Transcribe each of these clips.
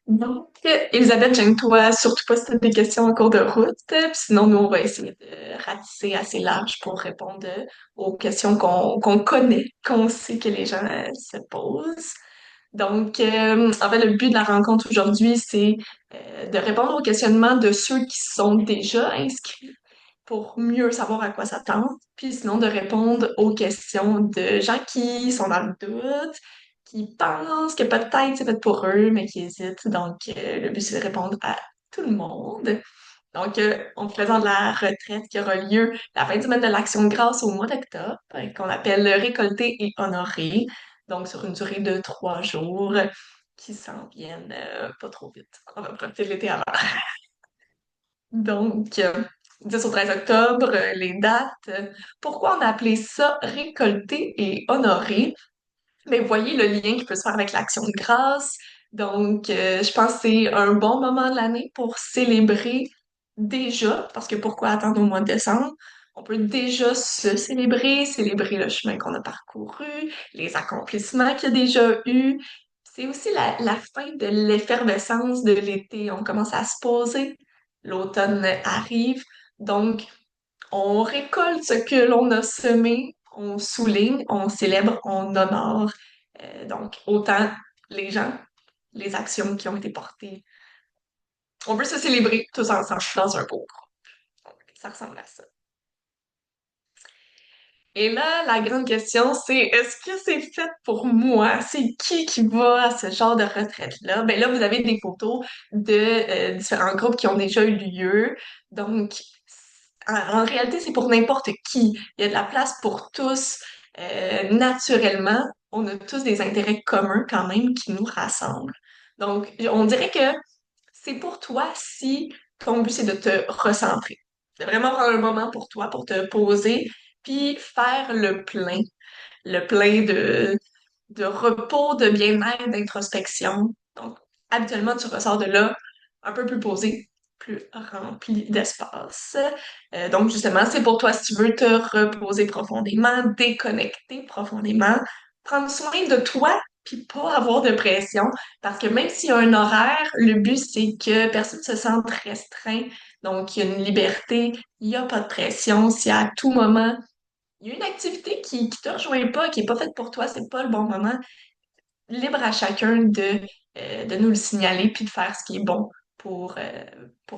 Donc, Elisabeth, gêne-toi surtout pas si t'as des questions en cours de route. Puis sinon, nous, on va essayer de ratisser assez large pour répondre aux questions qu'on connaît, qu'on sait que les gens se posent. Donc, en fait, le but de la rencontre aujourd'hui, c'est de répondre aux questionnements de ceux qui sont déjà inscrits pour mieux savoir à quoi s'attendre, puis sinon de répondre aux questions de gens qui sont dans le doute, qui pensent que peut-être c'est fait pour eux, mais qui hésitent. Donc, le but, c'est de répondre à tout le monde. Donc, on présente la retraite qui aura lieu la fin de semaine de l'Action de grâce au mois d'octobre, qu'on appelle récolter et honorer. Donc, sur une durée de 3 jours qui s'en viennent pas trop vite. On va profiter de l'été avant. Donc, 10 au 13 octobre, les dates. Pourquoi on a appelé ça récolter et honorer? Mais vous voyez le lien qui peut se faire avec l'action de grâce. Donc, je pense que c'est un bon moment de l'année pour célébrer déjà, parce que pourquoi attendre au mois de décembre? On peut déjà se célébrer, célébrer le chemin qu'on a parcouru, les accomplissements qu'il y a déjà eu. C'est aussi la fin de l'effervescence de l'été. On commence à se poser. L'automne arrive. Donc, on récolte ce que l'on a semé, on souligne, on célèbre, on honore. Donc, autant les gens, les actions qui ont été portées. On veut se célébrer tous ensemble dans un beau groupe. Donc, ça ressemble à ça. Et là, la grande question, c'est est-ce que c'est fait pour moi? C'est qui va à ce genre de retraite-là? Ben là, vous avez des photos de différents groupes qui ont déjà eu lieu. Donc, en réalité, c'est pour n'importe qui. Il y a de la place pour tous. Naturellement, on a tous des intérêts communs quand même qui nous rassemblent. Donc, on dirait que c'est pour toi si ton but c'est de te recentrer. De vraiment prendre un moment pour toi, pour te poser, puis faire le plein de repos, de bien-être, d'introspection. Donc, habituellement, tu ressors de là un peu plus posé, plus rempli d'espace. Donc, justement, c'est pour toi si tu veux te reposer profondément, déconnecter profondément, prendre soin de toi, puis pas avoir de pression. Parce que même s'il y a un horaire, le but, c'est que personne ne se sente restreint. Donc, il y a une liberté, il n'y a pas de pression. Si à tout moment, il y a une activité qui te rejoint pas, qui est pas faite pour toi, c'est pas le bon moment, libre à chacun de nous le signaler puis de faire ce qui est bon pour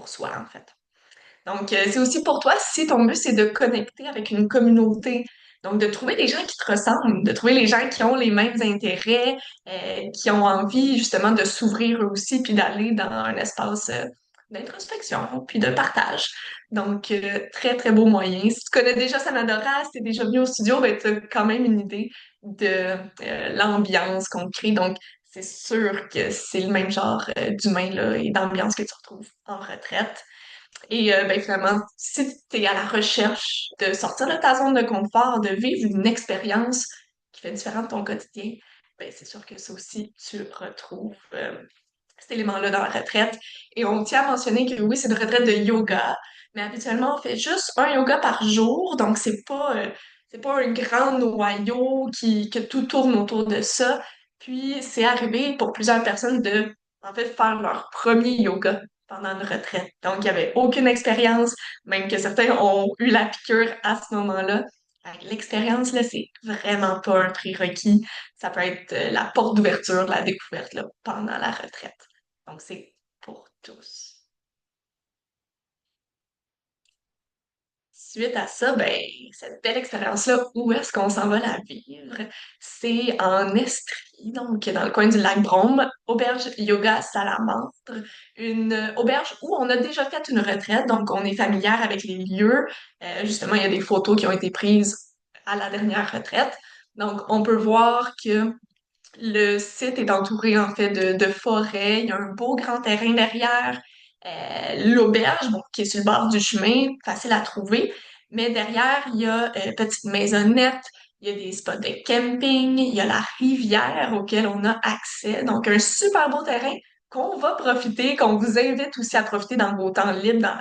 soi, en fait. Donc, c'est aussi pour toi, si ton but, c'est de connecter avec une communauté, donc de trouver des gens qui te ressemblent, de trouver les gens qui ont les mêmes intérêts, qui ont envie justement de s'ouvrir eux aussi, puis d'aller dans un espace d'introspection, puis de partage. Donc, très, très beau moyen. Si tu connais déjà Sanadora, si tu es déjà venu au studio, ben, tu as quand même une idée de l'ambiance qu'on crée. Donc, c'est sûr que c'est le même genre d'humain là, et d'ambiance que tu retrouves en retraite. Et ben, finalement, si tu es à la recherche de sortir de ta zone de confort, de vivre une expérience qui fait différent de ton quotidien, ben, c'est sûr que ça aussi, tu retrouves cet élément-là dans la retraite. Et on tient à mentionner que oui, c'est une retraite de yoga, mais habituellement, on fait juste un yoga par jour, donc c'est pas un grand noyau que tout tourne autour de ça. Puis, c'est arrivé pour plusieurs personnes de, en fait, faire leur premier yoga pendant une retraite. Donc, il n'y avait aucune expérience, même que certains ont eu la piqûre à ce moment-là. Fait que l'expérience, là, c'est vraiment pas un prérequis. Ça peut être la porte d'ouverture de la découverte, là, pendant la retraite. Donc, c'est pour tous. Suite à ça, ben, cette belle expérience-là, où est-ce qu'on s'en va la vivre? C'est en Estrie, donc dans le coin du lac Brome, auberge yoga Salamandre, une auberge où on a déjà fait une retraite, donc on est familière avec les lieux. Justement, il y a des photos qui ont été prises à la dernière retraite. Donc, on peut voir que le site est entouré en fait de forêts. Il y a un beau grand terrain derrière. L'auberge, bon, qui est sur le bord du chemin, facile à trouver. Mais derrière, il y a petite maisonnette, il y a des spots de camping, il y a la rivière auquel on a accès. Donc, un super beau terrain qu'on va profiter, qu'on vous invite aussi à profiter dans vos temps libres, dans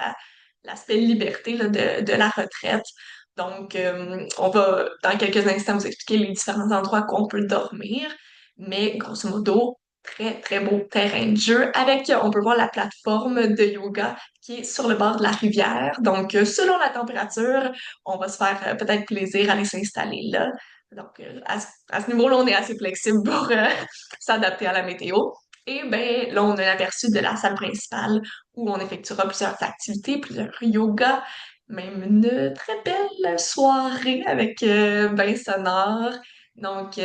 l'aspect liberté là, de la retraite. Donc, on va dans quelques instants vous expliquer les différents endroits qu'on peut dormir. Mais grosso modo, très, très beau terrain de jeu avec, on peut voir la plateforme de yoga qui est sur le bord de la rivière. Donc, selon la température, on va se faire peut-être plaisir à aller s'installer là. Donc, à ce niveau-là, on est assez flexible pour s'adapter à la météo. Et ben là, on a l'aperçu de la salle principale où on effectuera plusieurs activités, plusieurs yogas, même une très belle soirée avec bain sonore. Donc,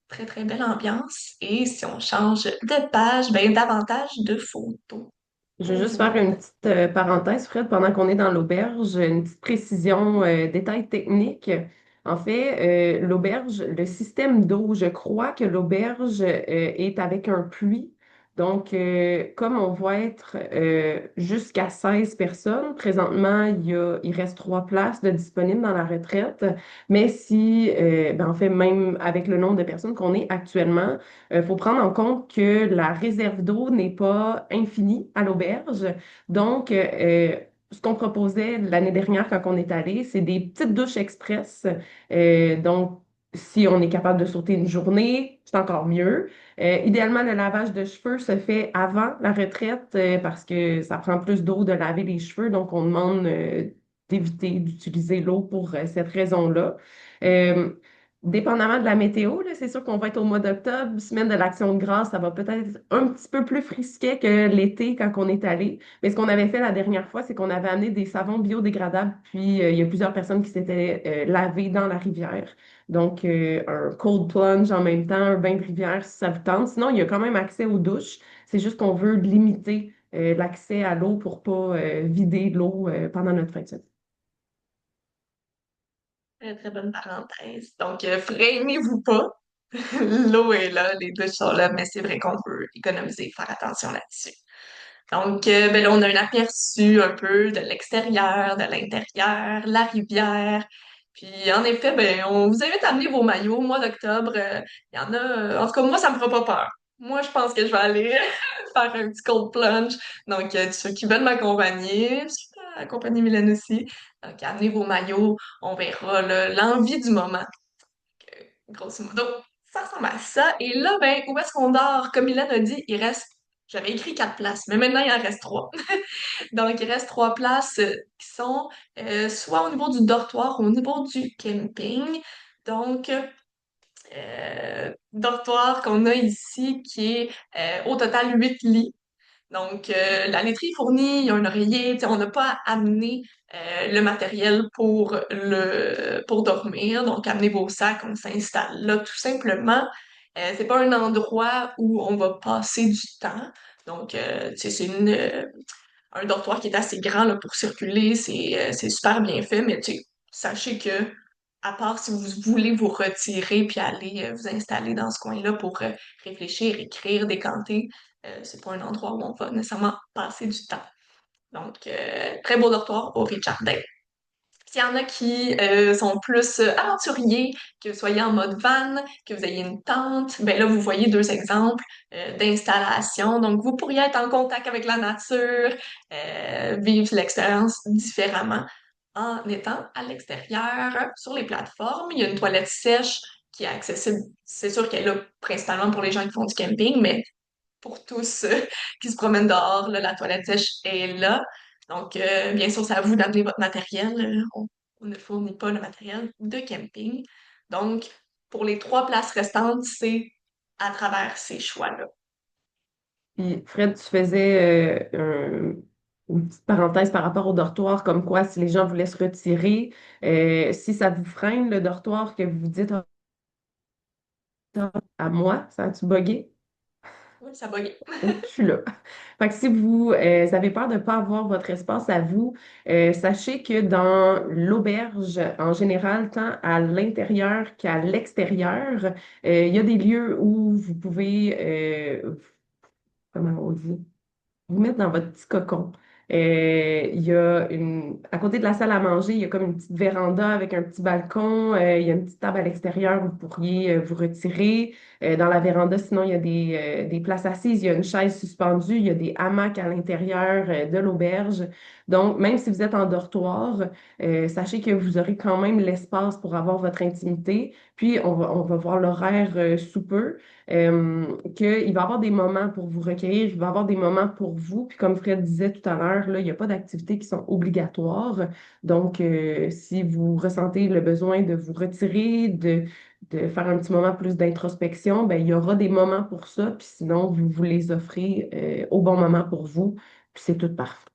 très, très belle ambiance. Et si on change de page, ben davantage de photos Je pour veux juste vous. faire une petite parenthèse, Fred, pendant qu'on est dans l'auberge, une petite précision, détail technique. En fait, l'auberge, le système d'eau, je crois que l'auberge est avec un puits. Donc, comme on va être jusqu'à 16 personnes, présentement, il reste 3 places de disponibles dans la retraite. Mais si, ben, en fait, même avec le nombre de personnes qu'on est actuellement, il faut prendre en compte que la réserve d'eau n'est pas infinie à l'auberge. Donc, ce qu'on proposait l'année dernière quand on est allé, c'est des petites douches express. Donc, si on est capable de sauter une journée, c'est encore mieux. Idéalement, le lavage de cheveux se fait avant la retraite parce que ça prend plus d'eau de laver les cheveux. Donc, on demande d'éviter d'utiliser l'eau pour cette raison-là. Euh, Dépendamment de la météo, là, c'est sûr qu'on va être au mois d'octobre, semaine de l'Action de grâce, ça va peut-être un petit peu plus frisquet que l'été quand on est allé. Mais ce qu'on avait fait la dernière fois, c'est qu'on avait amené des savons biodégradables, puis il y a plusieurs personnes qui s'étaient lavées dans la rivière. Donc, un cold plunge en même temps, un bain de rivière si ça vous tente. Sinon, il y a quand même accès aux douches. C'est juste qu'on veut limiter l'accès à l'eau pour pas vider l'eau pendant notre fin de semaine. Très, très bonne parenthèse. Donc, freinez-vous pas. L'eau est là, les douches sont là, mais c'est vrai qu'on peut économiser, faire attention là-dessus. Donc, ben là, on a un aperçu un peu de l'extérieur, de l'intérieur, la rivière. Puis, en effet, ben, on vous invite à amener vos maillots. Au mois d'octobre, il y en a. En tout cas, moi, ça me fera pas peur. Moi, je pense que je vais aller faire un petit cold plunge. Donc, ceux qui veulent m'accompagner, je peux accompagner Mylène aussi. Donc, amenez vos maillots. On verra là, l'envie du moment. Grosso modo, ça ressemble à ça. Et là, ben, où est-ce qu'on dort? Comme Mylène a dit, il reste. J'avais écrit 4 places, mais maintenant il en reste 3. Donc, il reste 3 places qui sont soit au niveau du dortoir ou au niveau du camping. Donc, dortoir qu'on a ici qui est au total 8 lits. Donc, la laiterie est fournie, il y a un oreiller, tu sais, on n'a pas à amener le matériel pour dormir. Donc, amenez vos sacs, on s'installe là tout simplement. C'est pas un endroit où on va passer du temps. Donc, tu sais, un dortoir qui est assez grand là, pour circuler, c'est super bien fait, mais tu sais, sachez que, à part si vous voulez vous retirer puis aller vous installer dans ce coin-là pour réfléchir, écrire, décanter, c'est pas un endroit où on va nécessairement passer du temps. Donc, très beau dortoir au rez-de-jardin. Puis il y en a qui sont plus aventuriers, que vous soyez en mode van, que vous ayez une tente. Ben là, vous voyez 2 exemples d'installation. Donc, vous pourriez être en contact avec la nature, vivre l'expérience différemment en étant à l'extérieur sur les plateformes. Il y a une toilette sèche qui est accessible. C'est sûr qu'elle est là principalement pour les gens qui font du camping, mais pour tous qui se promènent dehors, là, la toilette sèche est là. Donc, bien sûr, c'est à vous d'amener votre matériel. On ne fournit pas le matériel de camping. Donc, pour les 3 places restantes, c'est à travers ces choix-là. Puis, Fred, tu faisais une petite parenthèse par rapport au dortoir, comme quoi si les gens voulaient se retirer, si ça vous freine le dortoir que vous dites à moi, ça a-tu bugué? Oui, ça bug. Oui, je suis là. Fait que si vous avez peur de ne pas avoir votre espace à vous, sachez que dans l'auberge, en général, tant à l'intérieur qu'à l'extérieur, il y a des lieux où vous pouvez, comment on dit? Vous mettre dans votre petit cocon. Il y a à côté de la salle à manger, il y a comme une petite véranda avec un petit balcon. Il y a une petite table à l'extérieur où vous pourriez vous retirer. Dans la véranda, sinon, il y a des places assises, il y a une chaise suspendue, il y a des hamacs à l'intérieur de l'auberge. Donc, même si vous êtes en dortoir, sachez que vous aurez quand même l'espace pour avoir votre intimité. Puis, on va voir l'horaire sous peu. qu'il va y avoir des moments pour vous recueillir, il va y avoir des moments pour vous. Puis comme Fred disait tout à l'heure, là, il n'y a pas d'activités qui sont obligatoires. Donc, si vous ressentez le besoin de vous retirer, de faire un petit moment plus d'introspection, ben, il y aura des moments pour ça. Puis sinon, vous vous les offrez au bon moment pour vous. Puis c'est tout parfait.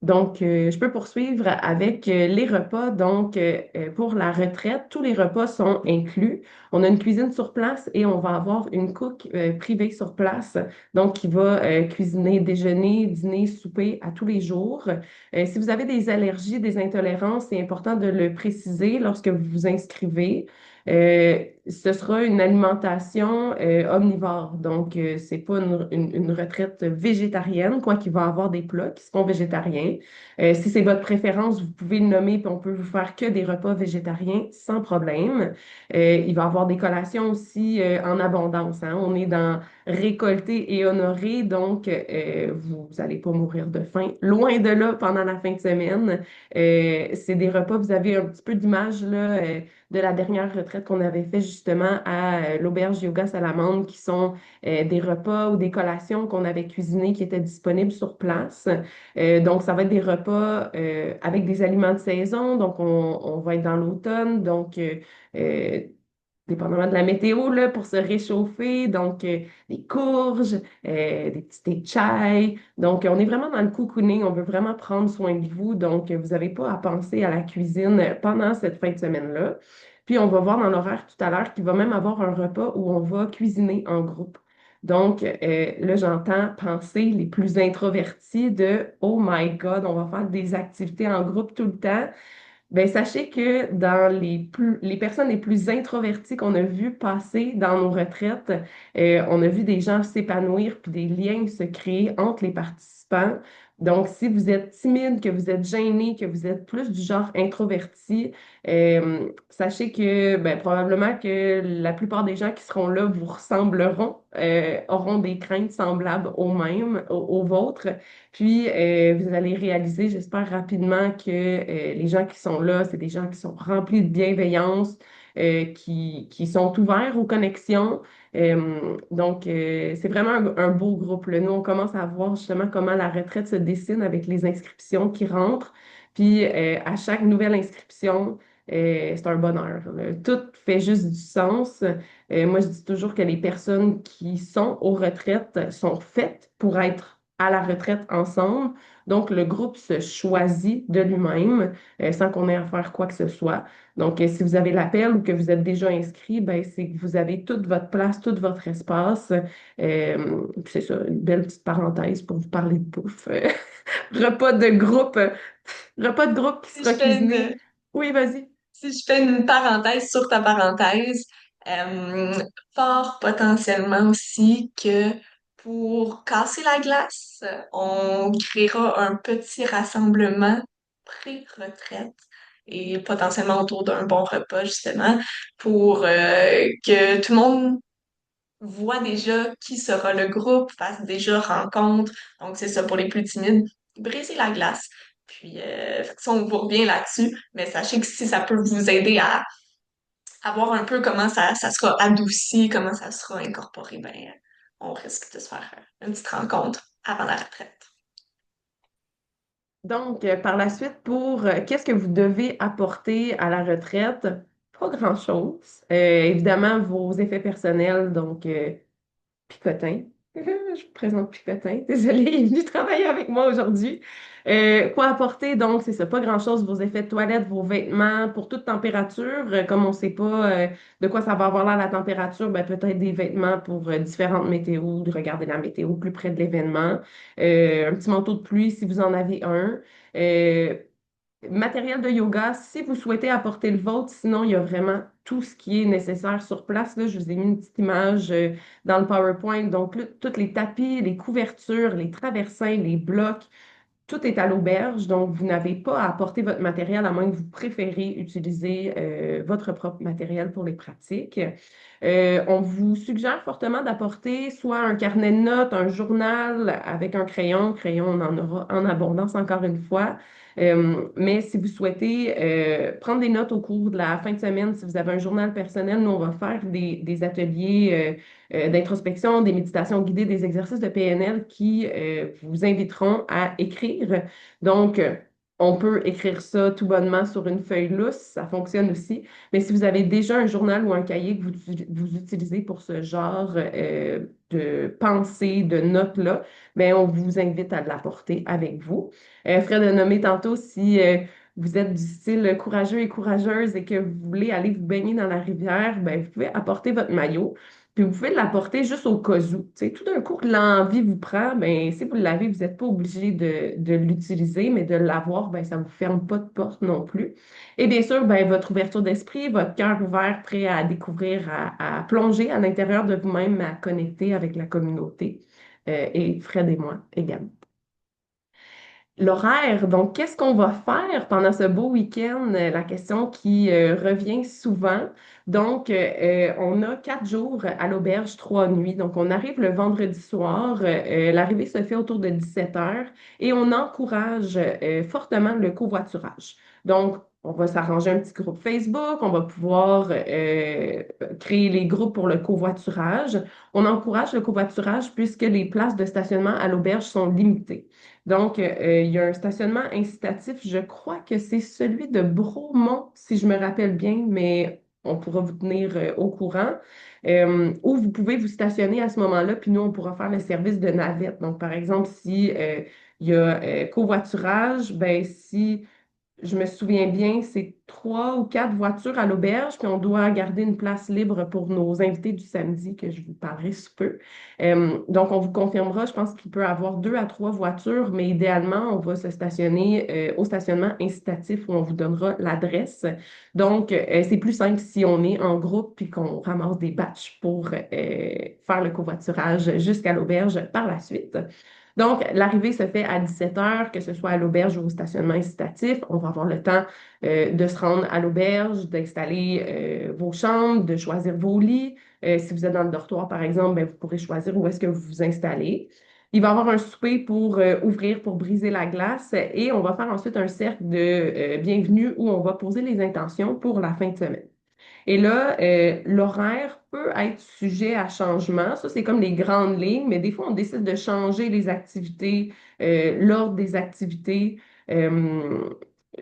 Donc, je peux poursuivre avec les repas. Donc, pour la retraite, tous les repas sont inclus. On a une cuisine sur place et on va avoir une cook privée sur place, donc qui va cuisiner déjeuner, dîner, souper à tous les jours. Si vous avez des allergies, des intolérances, c'est important de le préciser lorsque vous vous inscrivez. Ce sera une alimentation omnivore. Donc, c'est pas une retraite végétarienne, quoi qu'il va y avoir des plats qui seront végétariens. Si c'est votre préférence, vous pouvez le nommer, puis on peut vous faire que des repas végétariens sans problème. Il va y avoir des collations aussi en abondance, hein. On est dans récolter et honorer, donc vous n'allez pas mourir de faim. Loin de là pendant la fin de semaine. C'est des repas, vous avez un petit peu d'image là. De la dernière retraite qu'on avait fait justement à l'auberge Yoga Salamande, qui sont des repas ou des collations qu'on avait cuisinées qui étaient disponibles sur place. Donc, ça va être des repas avec des aliments de saison. Donc, on va être dans l'automne. Donc, euh, dépendamment de la météo, là, pour se réchauffer. Donc, des courges, des petits thés de chai. Donc, on est vraiment dans le cocooning. On veut vraiment prendre soin de vous. Donc, vous n'avez pas à penser à la cuisine pendant cette fin de semaine-là. Puis, on va voir dans l'horaire tout à l'heure qu'il va même avoir un repas où on va cuisiner en groupe. Donc, là, j'entends penser les plus introvertis de Oh my God, on va faire des activités en groupe tout le temps. Ben, sachez que dans les personnes les plus introverties qu'on a vues passer dans nos retraites, on a vu des gens s'épanouir puis des liens se créer entre les participants. Donc, si vous êtes timide, que vous êtes gêné, que vous êtes plus du genre introverti, sachez que ben, probablement que la plupart des gens qui seront là vous ressembleront, auront des craintes semblables aux mêmes, aux vôtres. Puis, vous allez réaliser, j'espère rapidement, que les gens qui sont là, c'est des gens qui sont remplis de bienveillance, qui sont ouverts aux connexions. Donc, c'est vraiment un beau groupe, là. Nous, on commence à voir justement comment la retraite se dessine avec les inscriptions qui rentrent. Puis, à chaque nouvelle inscription, c'est un bonheur, là. Tout fait juste du sens. Moi, je dis toujours que les personnes qui sont aux retraites sont faites pour être à la retraite ensemble. Donc, le groupe se choisit de lui-même sans qu'on ait à faire quoi que ce soit. Donc, si vous avez l'appel ou que vous êtes déjà inscrit, ben, c'est que vous avez toute votre place, tout votre espace. Puis c'est ça, une belle petite parenthèse pour vous parler de bouffe. Repas de groupe, repas de groupe qui Si sera je fais cuisiné. une, Oui, vas-y. Si je fais une parenthèse sur ta parenthèse, euh, fort potentiellement aussi que pour casser la glace, on créera un petit rassemblement pré-retraite et potentiellement autour d'un bon repas, justement, pour que tout le monde voit déjà qui sera le groupe, fasse déjà rencontre. Donc, c'est ça pour les plus timides, briser la glace. Puis, fait que ça, on vous revient là-dessus, mais sachez que si ça peut vous aider à voir un peu comment ça sera adouci, comment ça sera incorporé, ben, on risque de se faire une petite rencontre avant la retraite. Donc, par la suite, pour qu'est-ce que vous devez apporter à la retraite? Pas grand-chose. Évidemment, vos effets personnels, donc Picotin. Je vous présente Picotin. Désolée, il est venu travailler avec moi aujourd'hui. Quoi apporter? Donc, c'est ça, pas grand-chose. Vos effets de toilette, vos vêtements pour toute température. Comme on ne sait pas de quoi ça va avoir l'air la température, ben, peut-être des vêtements pour différentes météos, de regarder la météo plus près de l'événement. Un petit manteau de pluie si vous en avez un. Euh, Matériel de yoga, si vous souhaitez apporter le vôtre, sinon il y a vraiment tout ce qui est nécessaire sur place. Là, je vous ai mis une petite image dans le PowerPoint. Donc, tous les tapis, les couvertures, les traversins, les blocs, tout est à l'auberge. Donc, vous n'avez pas à apporter votre matériel à moins que vous préférez utiliser votre propre matériel pour les pratiques. On vous suggère fortement d'apporter soit un carnet de notes, un journal avec un crayon. Crayon, on en aura en abondance encore une fois. Mais si vous souhaitez prendre des notes au cours de la fin de semaine, si vous avez un journal personnel, nous, on va faire des ateliers d'introspection, des méditations guidées, des exercices de PNL qui vous inviteront à écrire. Donc, on peut écrire ça tout bonnement sur une feuille lousse, ça fonctionne aussi. Mais si vous avez déjà un journal ou un cahier que vous utilisez pour ce genre de pensée, de notes-là, ben, on vous invite à l'apporter avec vous. Fred a nommé tantôt si vous êtes du style courageux et courageuse et que vous voulez aller vous baigner dans la rivière, ben, vous pouvez apporter votre maillot. Puis vous pouvez l'apporter juste au cas où. Tu sais, tout d'un coup que l'envie vous prend, ben, si vous l'avez, vous n'êtes pas obligé de l'utiliser, mais de l'avoir, ben, ça ne vous ferme pas de porte non plus. Et bien sûr, ben, votre ouverture d'esprit, votre cœur ouvert, prêt à découvrir, à plonger à l'intérieur de vous-même, à connecter avec la communauté. Et Fred et moi également. L'horaire, donc qu'est-ce qu'on va faire pendant ce beau week-end? La question qui revient souvent. Donc, on a 4 jours à l'auberge, 3 nuits. Donc, on arrive le vendredi soir. L'arrivée se fait autour de 17 heures et on encourage fortement le covoiturage. Donc, on va s'arranger un petit groupe Facebook, on va pouvoir créer les groupes pour le covoiturage. On encourage le covoiturage puisque les places de stationnement à l'auberge sont limitées. Donc, il y a un stationnement incitatif. Je crois que c'est celui de Bromont, si je me rappelle bien, mais on pourra vous tenir au courant. Ou vous pouvez vous stationner à ce moment-là, puis nous, on pourra faire le service de navette. Donc, par exemple, si il y a covoiturage, ben si je me souviens bien, c'est 3 ou 4 voitures à l'auberge, puis on doit garder une place libre pour nos invités du samedi, que je vous parlerai sous peu. Donc, on vous confirmera, je pense qu'il peut y avoir 2 à 3 voitures, mais idéalement, on va se stationner au stationnement incitatif où on vous donnera l'adresse. Donc, c'est plus simple si on est en groupe puis qu'on ramasse des batchs pour faire le covoiturage jusqu'à l'auberge par la suite. Donc, l'arrivée se fait à 17 heures, que ce soit à l'auberge ou au stationnement incitatif. On va avoir le temps de se rendre à l'auberge, d'installer vos chambres, de choisir vos lits. Si vous êtes dans le dortoir, par exemple, ben, vous pourrez choisir où est-ce que vous vous installez. Il va y avoir un souper pour ouvrir, pour briser la glace et on va faire ensuite un cercle de bienvenue où on va poser les intentions pour la fin de semaine. Et là, l'horaire peut être sujet à changement. Ça, c'est comme les grandes lignes, mais des fois, on décide de changer les activités, l'ordre des activités, euh,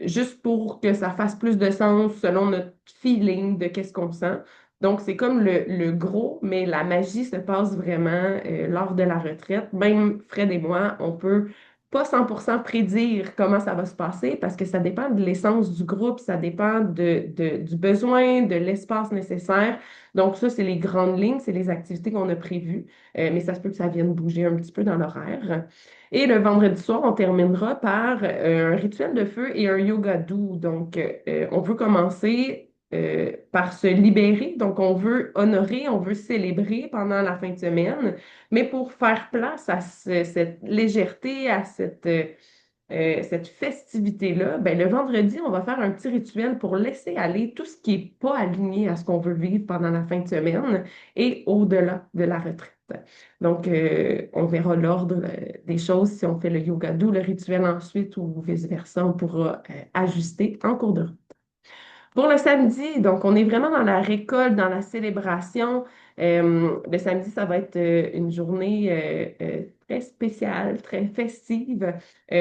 juste pour que ça fasse plus de sens selon notre feeling de qu'est-ce qu'on sent. Donc, c'est comme le gros, mais la magie se passe vraiment lors de la retraite. Même Fred et moi, on peut pas 100% prédire comment ça va se passer parce que ça dépend de l'essence du groupe, ça dépend du besoin, de l'espace nécessaire. Donc ça, c'est les grandes lignes, c'est les activités qu'on a prévues, mais ça se peut que ça vienne bouger un petit peu dans l'horaire. Et le vendredi soir, on terminera par un rituel de feu et un yoga doux. Donc, on veut commencer par se libérer. Donc, on veut honorer, on veut célébrer pendant la fin de semaine. Mais pour faire place à cette légèreté, à cette festivité-là, ben, le vendredi, on va faire un petit rituel pour laisser aller tout ce qui n'est pas aligné à ce qu'on veut vivre pendant la fin de semaine et au-delà de la retraite. Donc, on verra l'ordre des choses si on fait le yoga doux, le rituel ensuite ou vice-versa, on pourra ajuster en cours de route. Pour le samedi, donc on est vraiment dans la récolte, dans la célébration. Le samedi, ça va être une journée très spéciale, très festive,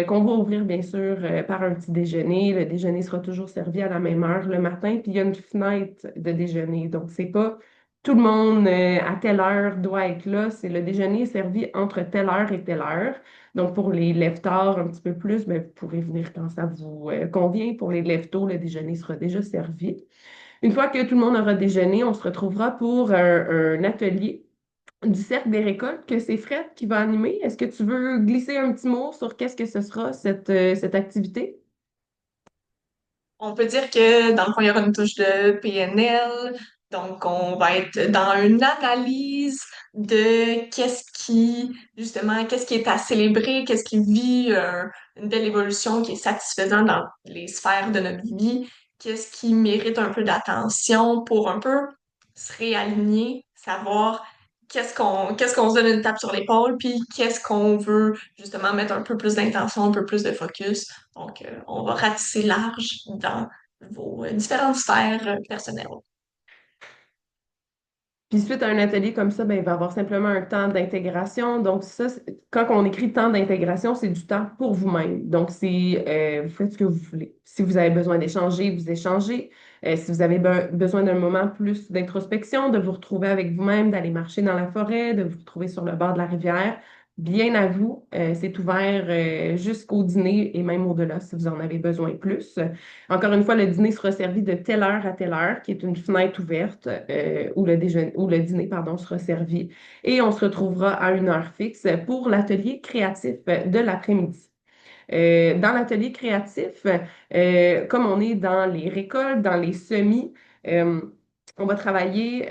qu'on va ouvrir bien sûr par un petit déjeuner. Le déjeuner sera toujours servi à la même heure le matin, puis il y a une fenêtre de déjeuner. Donc, c'est pas tout le monde à telle heure doit être là. C'est le déjeuner est servi entre telle heure et telle heure. Donc, pour les lève-tard un petit peu plus, ben, vous pourrez venir quand ça vous convient. Pour les lève-tôt, le déjeuner sera déjà servi. Une fois que tout le monde aura déjeuné, on se retrouvera pour un atelier du Cercle des récoltes que c'est Fred qui va animer. Est-ce que tu veux glisser un petit mot sur qu'est-ce que ce sera, cette activité? On peut dire que dans le fond, il y aura une touche de PNL. Donc, on va être dans une analyse de qu'est-ce qui est à célébrer, qu'est-ce qui vit une belle évolution qui est satisfaisante dans les sphères de notre vie, qu'est-ce qui mérite un peu d'attention pour un peu se réaligner, savoir qu'est-ce qu'on se donne une tape sur l'épaule, puis qu'est-ce qu'on veut justement mettre un peu plus d'intention, un peu plus de focus Donc, on va ratisser large dans vos différentes sphères personnelles. Puis suite à un atelier comme ça, ben, il va y avoir simplement un temps d'intégration. Donc ça, quand on écrit temps d'intégration, c'est du temps pour vous-même. Donc c'est, vous faites ce que vous voulez. Si vous avez besoin d'échanger, vous échangez. Si vous avez besoin d'un moment plus d'introspection, de vous retrouver avec vous-même, d'aller marcher dans la forêt, de vous retrouver sur le bord de la rivière, bien à vous. C'est ouvert jusqu'au dîner et même au-delà si vous en avez besoin plus. Encore une fois, le dîner sera servi de telle heure à telle heure, qui est une fenêtre ouverte, où où le dîner, pardon, sera servi. Et on se retrouvera à une heure fixe pour l'atelier créatif de l'après-midi. Dans l'atelier créatif, comme on est dans les récoltes, dans les semis, euh, on va travailler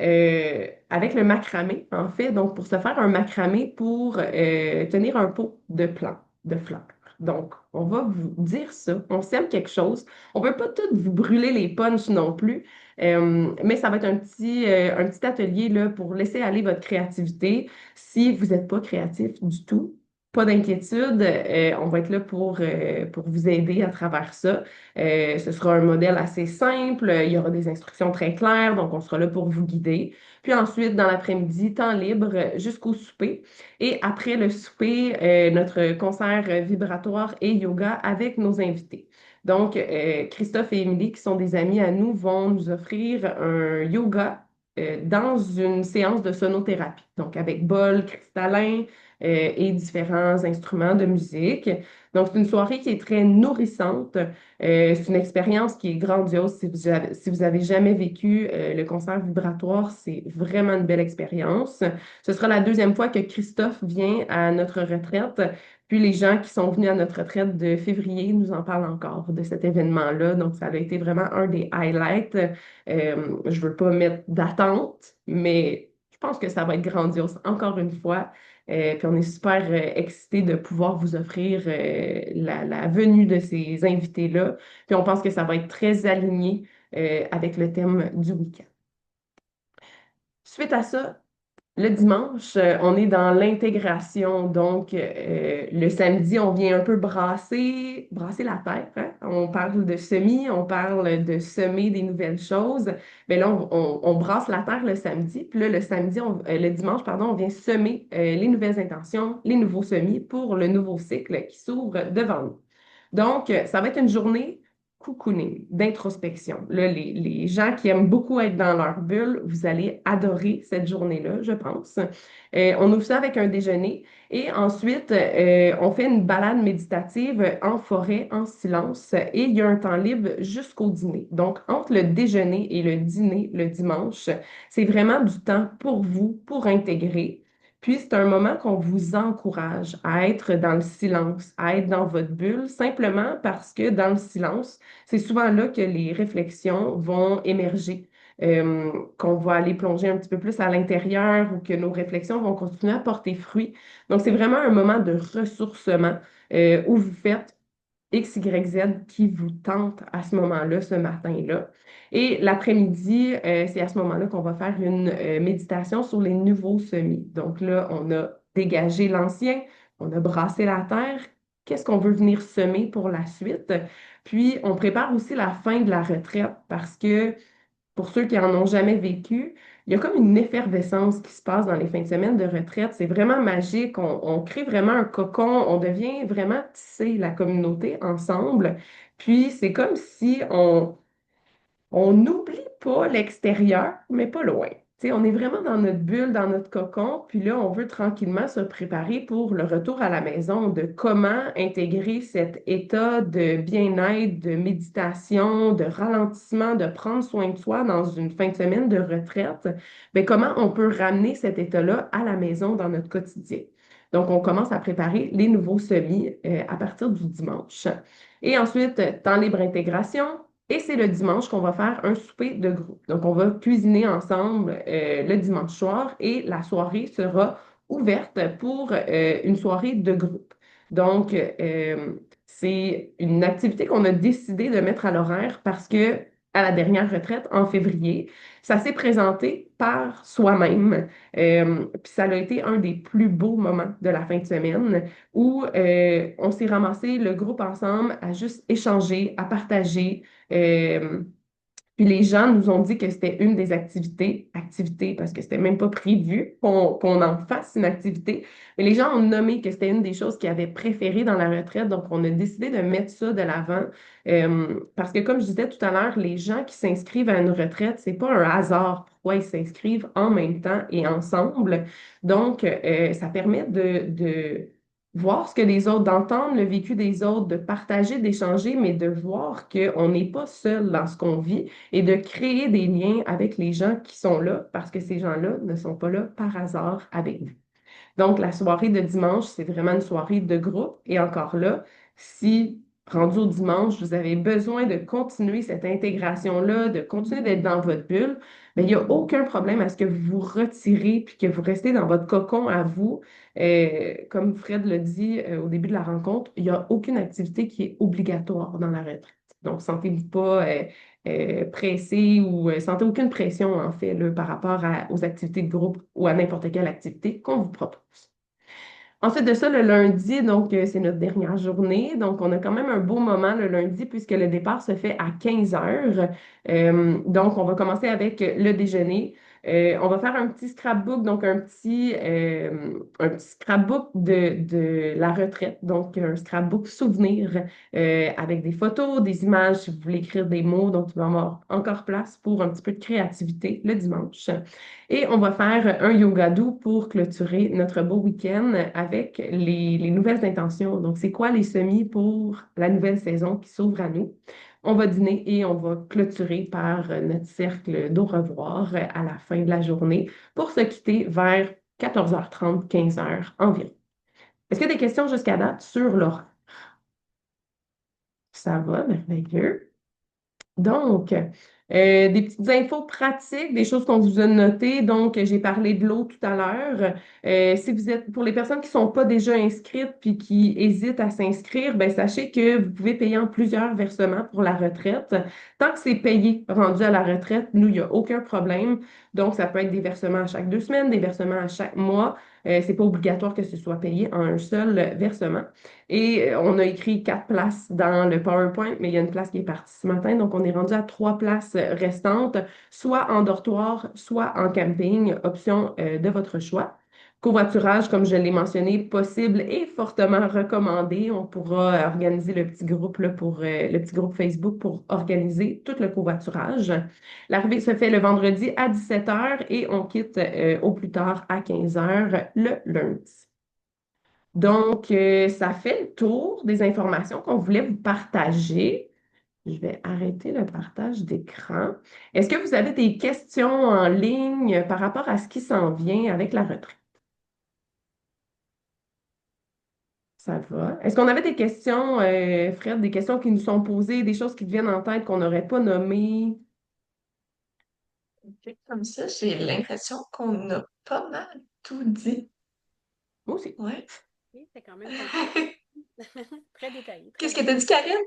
avec le macramé, en fait. Donc, pour se faire un macramé pour tenir un pot de plants, de fleurs. Donc, on va vous dire ça. On sème quelque chose. On ne veut pas tout vous brûler les punchs non plus, mais ça va être un petit atelier là, pour laisser aller votre créativité. Si vous n'êtes pas créatif du tout, pas d'inquiétude, on va être là pour vous aider à travers ça. Ce sera un modèle assez simple, il y aura des instructions très claires, donc on sera là pour vous guider. Puis ensuite, dans l'après-midi, temps libre jusqu'au souper. Et après le souper, notre concert vibratoire et yoga avec nos invités. Donc, Christophe et Émilie, qui sont des amis à nous, vont nous offrir un yoga dans une séance de sonothérapie. Donc, avec bol cristallin, et différents instruments de musique. Donc, c'est une soirée qui est très nourrissante. C'est une expérience qui est grandiose. Si vous avez jamais vécu le concert vibratoire, c'est vraiment une belle expérience. Ce sera la deuxième fois que Christophe vient à notre retraite. Puis les gens qui sont venus à notre retraite de février nous en parlent encore de cet événement-là. Donc, ça a été vraiment un des highlights. Je ne veux pas mettre d'attente, mais je pense que ça va être grandiose encore une fois. Puis on est super excités de pouvoir vous offrir la venue de ces invités-là. Puis on pense que ça va être très aligné avec le thème du week-end. Suite à ça, le dimanche, on est dans l'intégration. Donc, le samedi, on vient un peu brasser la terre, hein. On parle de semis, on parle de semer des nouvelles choses. Mais là, on brasse la terre le samedi. Puis là, le dimanche, pardon, on vient semer les nouvelles intentions, les nouveaux semis pour le nouveau cycle qui s'ouvre devant nous. Donc, ça va être une journée cocooning, d'introspection. Là, les gens qui aiment beaucoup être dans leur bulle, vous allez adorer cette journée-là, je pense. On ouvre ça avec un déjeuner et ensuite, on fait une balade méditative en forêt, en silence et il y a un temps libre jusqu'au dîner. Donc, entre le déjeuner et le dîner le dimanche, c'est vraiment du temps pour vous, pour intégrer. Puis, c'est un moment qu'on vous encourage à être dans le silence, à être dans votre bulle, simplement parce que dans le silence, c'est souvent là que les réflexions vont émerger, qu'on va aller plonger un petit peu plus à l'intérieur ou que nos réflexions vont continuer à porter fruit. Donc, c'est vraiment un moment de ressourcement où vous faites X, Y, Z qui vous tente à ce moment-là, ce matin-là. Et l'après-midi, c'est à ce moment-là qu'on va faire une méditation sur les nouveaux semis. Donc là, on a dégagé l'ancien, on a brassé la terre. Qu'est-ce qu'on veut venir semer pour la suite? Puis, on prépare aussi la fin de la retraite parce que pour ceux qui en ont jamais vécu, il y a comme une effervescence qui se passe dans les fins de semaine de retraite. C'est vraiment magique. On crée vraiment un cocon. On devient vraiment tisser la communauté ensemble. Puis c'est comme si on n'oublie pas l'extérieur, mais pas loin. Tu sais, on est vraiment dans notre bulle, dans notre cocon, puis là, on veut tranquillement se préparer pour le retour à la maison, de comment intégrer cet état de bien-être, de méditation, de ralentissement, de prendre soin de soi dans une fin de semaine de retraite. Bien, comment on peut ramener cet état-là à la maison dans notre quotidien. Donc, on commence à préparer les nouveaux semis à partir du dimanche. Et ensuite, temps libre intégration. Et c'est le dimanche qu'on va faire un souper de groupe. Donc, on va cuisiner ensemble le dimanche soir et la soirée sera ouverte pour une soirée de groupe. Donc, c'est une activité qu'on a décidé de mettre à l'horaire parce que à la dernière retraite en février. Ça s'est présenté par soi-même. Puis ça a été un des plus beaux moments de la fin de semaine où on s'est ramassé le groupe ensemble à juste échanger, à partager. Puis les gens nous ont dit que c'était une des activités parce que c'était même pas prévu qu'on en fasse une activité, mais les gens ont nommé que c'était une des choses qu'ils avaient préférées dans la retraite, donc on a décidé de mettre ça de l'avant. Parce que comme je disais tout à l'heure, les gens qui s'inscrivent à une retraite, c'est pas un hasard pourquoi ils s'inscrivent en même temps et ensemble. Donc, ça permet de voir ce que les autres, d'entendre le vécu des autres, de partager, d'échanger, mais de voir qu'on n'est pas seul dans ce qu'on vit et de créer des liens avec les gens qui sont là parce que ces gens-là ne sont pas là par hasard avec nous. Donc, la soirée de dimanche, c'est vraiment une soirée de groupe. Et encore là, si rendu au dimanche, vous avez besoin de continuer cette intégration-là, de continuer d'être dans votre bulle, bien, il n'y a aucun problème à ce que vous vous retirez puis que vous restez dans votre cocon à vous. Comme Fred l'a dit au début de la rencontre, il n'y a aucune activité qui est obligatoire dans la retraite. Donc, sentez-vous pas pressé ou sentez aucune pression, en fait, là, par rapport aux activités de groupe ou à n'importe quelle activité qu'on vous propose. Ensuite de ça, le lundi, donc c'est notre dernière journée. Donc, on a quand même un beau moment le lundi puisque le départ se fait à 15 heures. Donc, on va commencer avec le déjeuner. On va faire un petit scrapbook, donc un petit scrapbook de la retraite, donc un scrapbook souvenir avec des photos, des images, si vous voulez écrire des mots. Donc, il va y avoir encore place pour un petit peu de créativité le dimanche. Et on va faire un yoga doux pour clôturer notre beau week-end avec les nouvelles intentions. Donc, c'est quoi les semis pour la nouvelle saison qui s'ouvre à nous? On va dîner et on va clôturer par notre cercle d'au revoir à la fin de la journée pour se quitter vers 14h30, 15h environ. Est-ce qu'il y a des questions jusqu'à date sur l'horaire? Ça va, merveilleux. Donc, des petites infos pratiques, des choses qu'on vous a notées. Donc, j'ai parlé de l'eau tout à l'heure. Si vous êtes, pour les personnes qui ne sont pas déjà inscrites puis qui hésitent à s'inscrire, ben, sachez que vous pouvez payer en plusieurs versements pour la retraite. Tant que c'est payé, rendu à la retraite, nous, il n'y a aucun problème. Donc, ça peut être des versements à chaque 2 semaines, des versements à chaque mois. C'est pas obligatoire que ce soit payé en un seul versement. Et on a écrit 4 places dans le PowerPoint, mais il y a une place qui est partie ce matin. Donc, on est rendu à 3 places restantes, soit en dortoir, soit en camping, option de votre choix. Covoiturage, comme je l'ai mentionné, possible et fortement recommandé. On pourra organiser le petit groupe là, le petit groupe Facebook pour organiser tout le covoiturage. L'arrivée se fait le vendredi à 17 heures et on quitte au plus tard à 15 heures le lundi. Donc, ça fait le tour des informations qu'on voulait vous partager. Je vais arrêter le partage d'écran. Est-ce que vous avez des questions en ligne par rapport à ce qui s'en vient avec la retraite? Ça va. Est-ce qu'on avait des questions, Fred, des questions qui nous sont posées, des choses qui te viennent en tête qu'on n'aurait pas nommées? Comme ça, j'ai l'impression qu'on a pas mal tout dit. Moi aussi. Ouais. Oui, c'est quand même complet. Très détaillé, très Qu'est-ce que bien. t'as dit, Karine?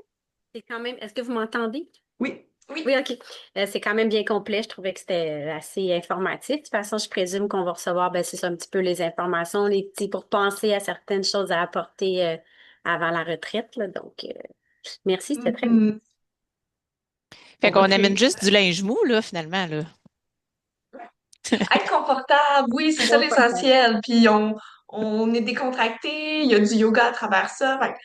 C'est quand même. Est-ce que vous m'entendez? Oui, Oui. Oui, OK. C'est quand même bien complet. Je trouvais que c'était assez informatif. De toute façon, je présume qu'on va recevoir, ben, c'est ça, un petit peu les informations, les petits pour penser à certaines choses à apporter avant la retraite, là. Donc, merci, c'était très bien. Mhm. Fait on va qu'on amène créer. juste du linge mou, là, finalement, là. Être confortable, oui, c'est ça Confortable. l'essentiel. Puis on est décontracté, il y a du yoga à travers ça. Fait que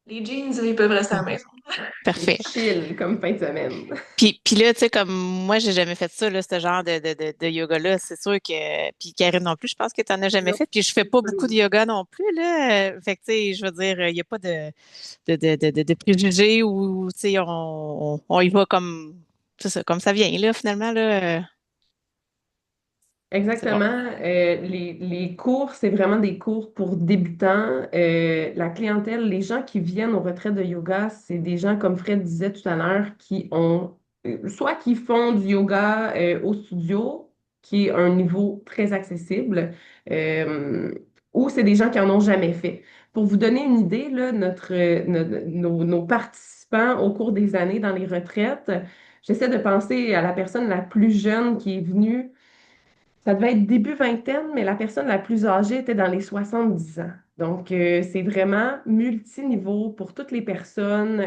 les jeans, ils peuvent rester à la maison. C'est Parfait. chill comme fin de semaine. Puis là, tu sais, comme moi, j'ai jamais fait ça, là, ce genre de yoga-là. C'est sûr que. Puis Karine non plus, je pense que tu n'en as jamais Non. fait. Puis je fais pas beaucoup de yoga non plus, là. Fait que, tu sais, je veux dire, il n'y a pas de préjugés ou, tu sais, on y va comme. C'est ça, comme ça vient, là, finalement, là. C'est bon. Exactement. Les cours, c'est vraiment des cours pour débutants. La clientèle, les gens qui viennent aux retraites de yoga, c'est des gens, comme Fred disait tout à l'heure, qui ont soit qui font du yoga au studio, qui est un niveau très accessible, euh, ou c'est des gens qui en ont jamais fait. Pour vous donner une idée, là, nos participants participants au cours des années dans les retraites, j'essaie de penser à la personne la plus jeune qui est venue. Ça devait être début vingtaine, mais la personne la plus âgée était dans les 70 ans. Donc, c'est vraiment multiniveau pour toutes les personnes,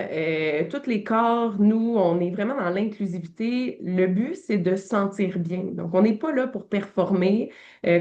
tous les corps. Nous, on est vraiment dans l'inclusivité. Le but, c'est de se sentir bien. Donc, on n'est pas là pour performer.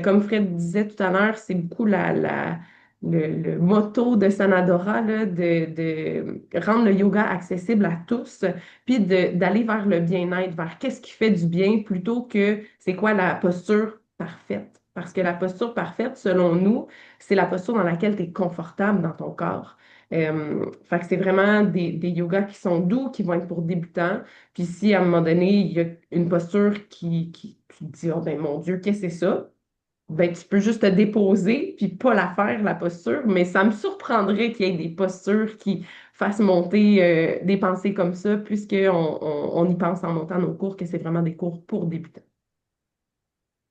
Comme Fred disait tout à l'heure, c'est beaucoup le motto de Sanadora, là, de rendre le yoga accessible à tous puis d'aller vers le bien-être, vers qu'est-ce qui fait du bien plutôt que c'est quoi la posture parfaite. Parce que la posture parfaite, selon nous, c'est la posture dans laquelle tu es confortable dans ton corps. Fait que c'est vraiment des yogas qui sont doux, qui vont être pour débutants. Puis si à un moment donné, il y a une posture tu te dis, oh ben mon Dieu, qu'est-ce que c'est ça? Ben, tu peux juste te déposer puis pas la faire, la posture, mais ça me surprendrait qu'il y ait des postures qui fassent monter des pensées comme ça, puisqu'on y pense en montant nos cours, que c'est vraiment des cours pour débutants.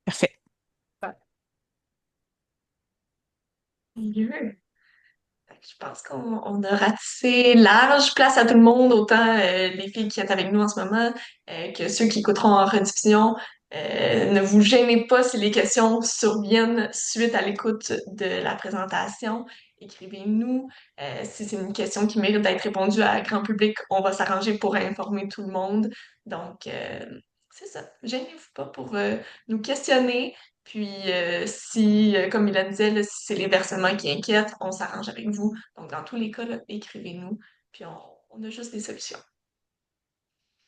Parfait. Mieux. Je pense qu'on a ratissé large, place à tout le monde, autant les filles qui sont avec nous en ce moment que ceux qui écouteront en rediffusion. Ne vous gênez pas si les questions surviennent suite à l'écoute de la présentation. Écrivez-nous. Si c'est une question qui mérite d'être répondue à grand public, on va s'arranger pour informer tout le monde. Donc, c'est ça. Gênez-vous pas pour nous questionner. Puis, si, comme il a disait, là, si c'est les versements qui inquiètent, on s'arrange avec vous. Donc, dans tous les cas, là, écrivez-nous, puis on a juste des solutions.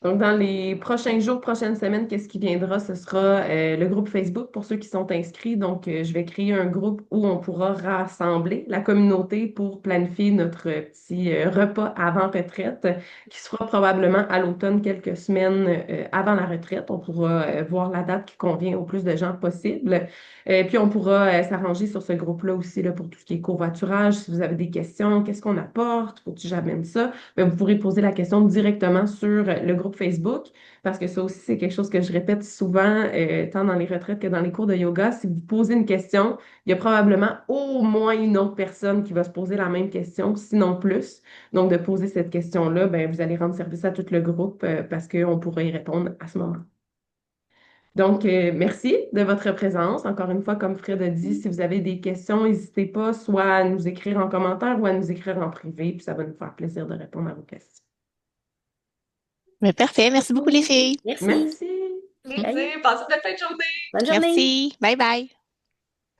Donc, dans les prochains jours, prochaines semaines, qu'est-ce qui viendra? Ce sera le groupe Facebook pour ceux qui sont inscrits. Donc, je vais créer un groupe où on pourra rassembler la communauté pour planifier notre petit repas avant retraite, qui sera probablement à l'automne, quelques semaines avant la retraite. On pourra voir la date qui convient au plus de gens possible. Puis, on pourra s'arranger sur ce groupe-là aussi là, pour tout ce qui est covoiturage. Si vous avez des questions, qu'est-ce qu'on apporte? Faut-tu que j'amène ça? Ben, vous pourrez poser la question directement sur le groupe Facebook, parce que ça aussi, c'est quelque chose que je répète souvent, tant dans les retraites que dans les cours de yoga. Si vous posez une question, il y a probablement au moins une autre personne qui va se poser la même question, sinon plus. Donc, de poser cette question-là, ben, vous allez rendre service à tout le groupe, parce qu'on pourra y répondre à ce moment. Donc, merci de votre présence. Encore une fois, comme Fred a dit, si vous avez des questions, n'hésitez pas soit à nous écrire en commentaire ou à nous écrire en privé, puis ça va nous faire plaisir de répondre à vos questions. Mais parfait. Merci beaucoup, les filles. Merci. Merci. Plaisir, Salut. passez une belle fin de journée! Bonne journée. Merci. Bye bye.